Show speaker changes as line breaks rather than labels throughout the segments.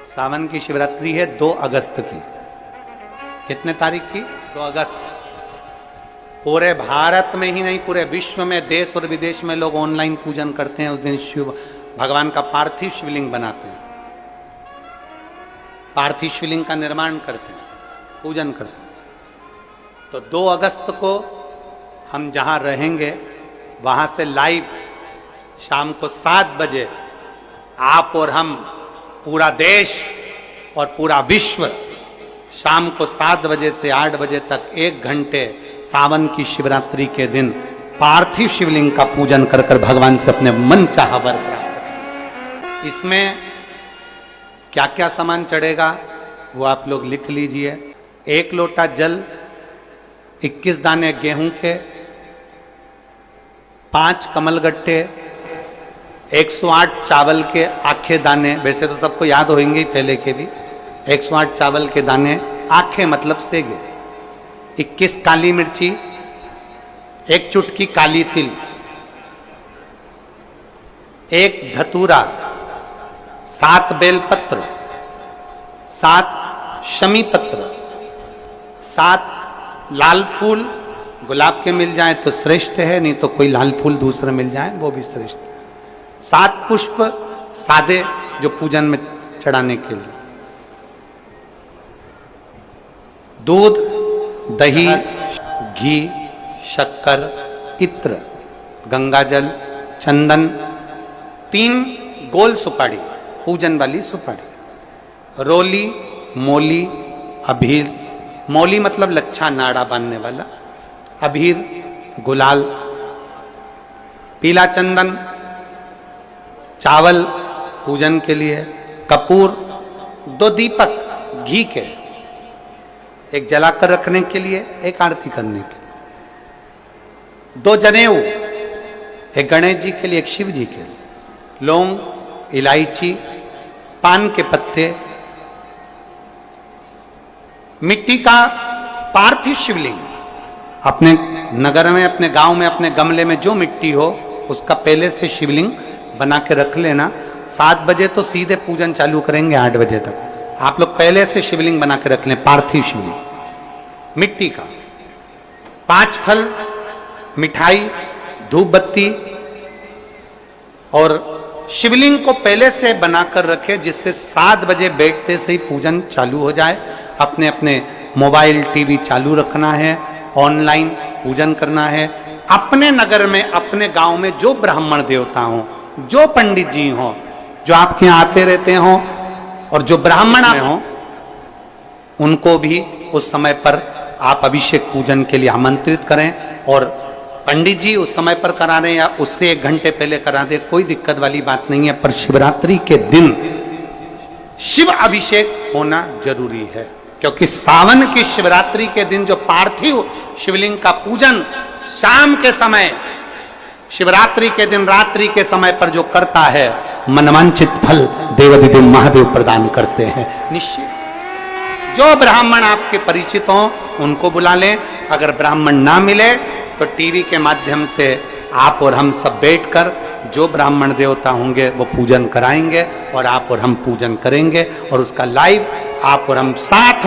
सावन की शिवरात्रि है 2 अगस्त की। कितने तारीख की? 2 अगस्त। पूरे भारत में ही नहीं, पूरे विश्व में, देश और विदेश में लोग ऑनलाइन पूजन करते हैं। उस दिन शिव भगवान का पार्थिव शिवलिंग बनाते हैं, पार्थिव शिवलिंग का निर्माण करते हैं, पूजन करते हैं। तो 2 अगस्त को हम जहां रहेंगे वहां से लाइव शाम को 7 बजे आप और हम, पूरा देश और पूरा विश्व, शाम को 7 बजे से 8 बजे तक 1 घंटे सावन की शिवरात्रि के दिन पार्थिव शिवलिंग का पूजन कर कर भगवान से अपने मन चाहा वर प्राप्त करें। इसमें क्या क्या सामान चढ़ेगा वो आप लोग लिख लीजिए। 1 लोटा जल, 21 दाने गेहूं के, 5 कमलगट्टे, 108 चावल के आखे दाने, वैसे तो सबको याद होंगे पहले के भी। 108 चावल के दाने, आखे मतलब सेगे, 21 काली मिर्ची, 1 चुटकी काली तिल, 1 धतूरा, 7 बेलपत्र, 7 शमी पत्र, 7 लाल फूल, गुलाब के मिल जाए तो श्रेष्ठ है, नहीं तो कोई लाल फूल दूसरा मिल जाए वो भी श्रेष्ठ। 7 पुष्प सादे जो पूजन में चढ़ाने के लिए, दूध, दही, घी, शक्कर, इत्र, गंगाजल, चंदन, 3 गोल सुपारी, पूजन वाली सुपारी, रोली, मोली, अभीर, मौली मतलब लच्छा नाड़ा बांधने वाला, अभीर, गुलाल, पीला चंदन, चावल पूजन के लिए, कपूर, 2 दीपक घी के, 1 जलाकर रखने के लिए, 1 आरती करने के लिए, 2 जनेऊ, 1 गणेश जी के लिए, 1 शिव जी के लिए, लौंग, इलायची, पान के पत्ते, मिट्टी का पार्थिव शिवलिंग। अपने नगर में, अपने गांव में, अपने गमले में जो मिट्टी हो उसका पहले से शिवलिंग बना के रख लेना। 7 बजे तो सीधे पूजन चालू करेंगे, 8 बजे तक आप लोग पहले से शिवलिंग बना के रख लें, पार्थिव शिवलिंग मिट्टी का। 5 फल, मिठाई, धूप बत्ती, और शिवलिंग को पहले से बनाकर रखे जिससे 7 बजे बैठते से ही पूजन चालू हो जाए। अपने अपने मोबाइल, टीवी चालू रखना है, ऑनलाइन पूजन करना है। अपने नगर में, अपने गांव में जो ब्राह्मण देवता हों, जो पंडित जी हों, जो आपके यहाँ आते रहते हों, और जो ब्राह्मण हों, उनको भी उस समय पर आप अभिषेक पूजन के लिए आमंत्रित करें। और पंडित जी उस समय पर करा रहे या उससे 1 घंटे पहले करा दे, कोई दिक्कत वाली बात नहीं है। पर शिवरात्रि के दिन शिव अभिषेक होना जरूरी है, क्योंकि सावन की शिवरात्रि के दिन जो पार्थिव शिवलिंग का पूजन शाम के समय, शिवरात्रि के दिन रात्रि के समय पर जो करता है, मनवांचित फल देवाधिदेव महादेव प्रदान करते हैं निश्चित। जो ब्राह्मण आपके परिचित हों उनको बुला लें। अगर ब्राह्मण ना मिले तो टीवी के माध्यम से आप और हम सब बैठकर जो ब्राह्मण देवता होंगे वो पूजन कराएंगे, और आप और हम पूजन करेंगे, और उसका लाइव आप और हम साथ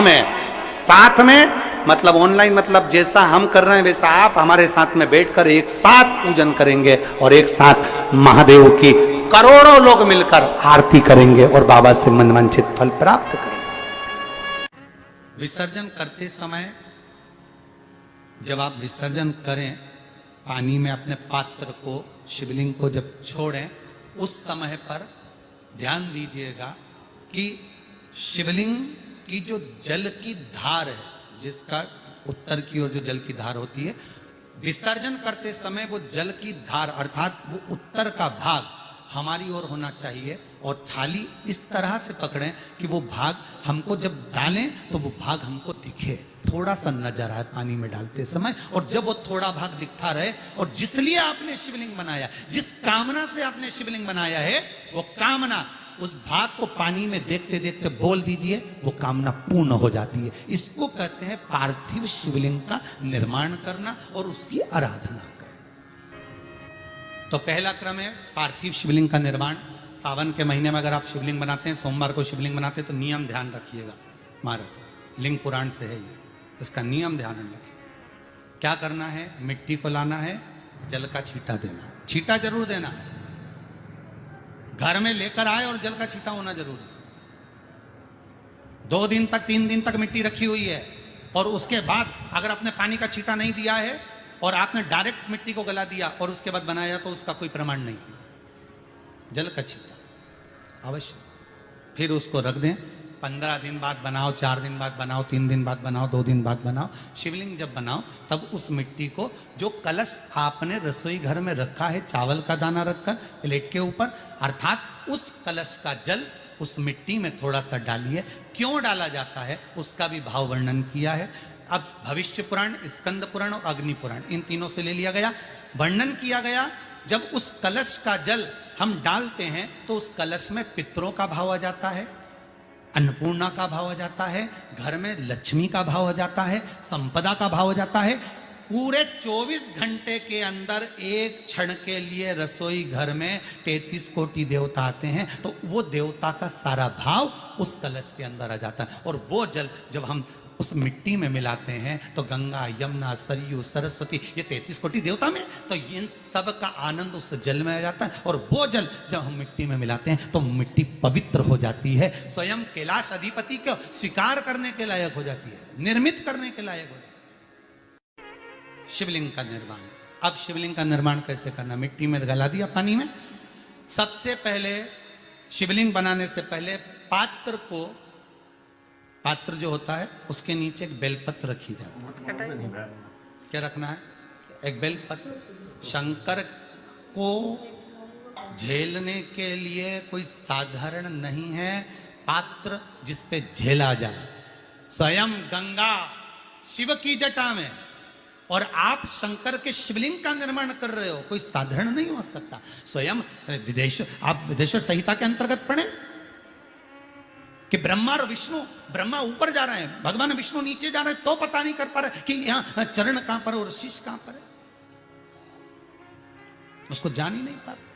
में मतलब ऑनलाइन, मतलब जैसा हम कर रहे हैं वैसा आप हमारे साथ में बैठकर एक साथ पूजन करेंगे, और एक साथ महादेव की करोड़ों लोग मिलकर आरती करेंगे और बाबा से मनवांछित फल प्राप्त करेंगे। विसर्जन करते समय जब आप विसर्जन करें, पानी में अपने पात्र को, शिवलिंग को जब छोड़ें, उस समय पर ध्यान दीजिएगा कि शिवलिंग की जो जल की धार है, जिसका उत्तर की ओर जो जल की धार होती है, विसर्जन करते समय वो जल की धार अर्थात वो उत्तर का भाग हमारी ओर होना चाहिए, और थाली इस तरह से पकड़ें कि वो भाग हमको जब डालें तो वो भाग हमको दिखे, थोड़ा सा नजर आए पानी में डालते समय। और जब वो थोड़ा भाग दिखता रहे, और जिसलिए आपने शिवलिंग बनाया, जिस कामना से आपने शिवलिंग बनाया है, वो कामना उस भाग को पानी में देखते देखते बोल दीजिए, वो कामना पूर्ण हो जाती है। इसको कहते हैं पार्थिव शिवलिंग का निर्माण करना और उसकी आराधना करना। तो पहला क्रम है पार्थिव शिवलिंग का निर्माण। सावन के महीने में अगर आप शिवलिंग बनाते हैं, सोमवार को शिवलिंग बनाते हैं, तो नियम ध्यान रखिएगा महाराज, लिंग पुराण से है ये, इसका नियम ध्यान रखिए। क्या करना है, मिट्टी को लाना है, जल का छींटा देना, छींटा जरूर देना है, घर में लेकर आए और जल का छींटा होना जरूरी है। 2 दिन तक 3 दिन तक मिट्टी रखी हुई है और उसके बाद अगर आपने पानी का छींटा नहीं दिया है और आपने डायरेक्ट मिट्टी को गला दिया और उसके बाद बनाया, तो उसका कोई प्रमाण नहीं। जल का छींटा अवश्य, फिर उसको रख दें। 15 दिन बाद बनाओ, 4 दिन बाद बनाओ, 3 दिन बाद बनाओ, 2 दिन बाद बनाओ। शिवलिंग जब बनाओ तब उस मिट्टी को, जो कलश आपने रसोई घर में रखा है चावल का दाना रखकर प्लेट के ऊपर, अर्थात उस कलश का जल उस मिट्टी में थोड़ा सा डालिए। क्यों डाला जाता है उसका भी भाव वर्णन किया है। अब भविष्य पुराण, स्कंद पुराण और अग्नि पुराण, इन तीनों से ले लिया गया, वर्णन किया गया। जब उस कलश का जल हम डालते हैं तो उस कलश में पितरों का भाव आ जाता है, अन्नपूर्णा का भाव आ जाता है, घर में लक्ष्मी का भाव आ जाता है, संपदा का भाव आ जाता है। पूरे 24 घंटे के अंदर एक क्षण के लिए रसोई घर में 33 कोटि देवता आते हैं, तो वो देवता का सारा भाव उस कलश के अंदर आ जाता है। और वो जल जब हम उस मिट्टी में मिलाते हैं तो गंगा, यमुना, सरयू, सरस्वती, ये 33 कोटि देवता में, तो इन सब का आनंद उस जल में आ जाता है। और वो जल जब हम मिट्टी में मिलाते हैं तो मिट्टी पवित्र हो जाती है, स्वयं कैलाश अधिपति को स्वीकार करने के लायक हो जाती है, निर्मित करने के लायक हो जाती है। शिवलिंग का निर्माण, अब शिवलिंग का निर्माण कैसे करना, मिट्टी में गला दिया पानी में। सबसे पहले शिवलिंग बनाने से पहले पात्र जो होता है उसके नीचे एक बेलपत्र रखी जाती है। क्या रखना है, एक बेलपत्र। शंकर को झेलने के लिए कोई साधारण नहीं है पात्र जिस पे झेला जाए। स्वयं गंगा शिव की जटा में और आप शंकर के शिवलिंग का निर्माण कर रहे हो, कोई साधारण नहीं हो सकता। स्वयं आप विदेश्वर संहिता के अंतर्गत पढ़े कि ब्रह्मा और विष्णु, ब्रह्मा ऊपर जा रहे हैं, भगवान विष्णु नीचे जा रहे हैं, तो पता नहीं कर पा रहे कि यहां चरण कहां पर और शीश कहां पर है, उसको जान ही नहीं पा रहे।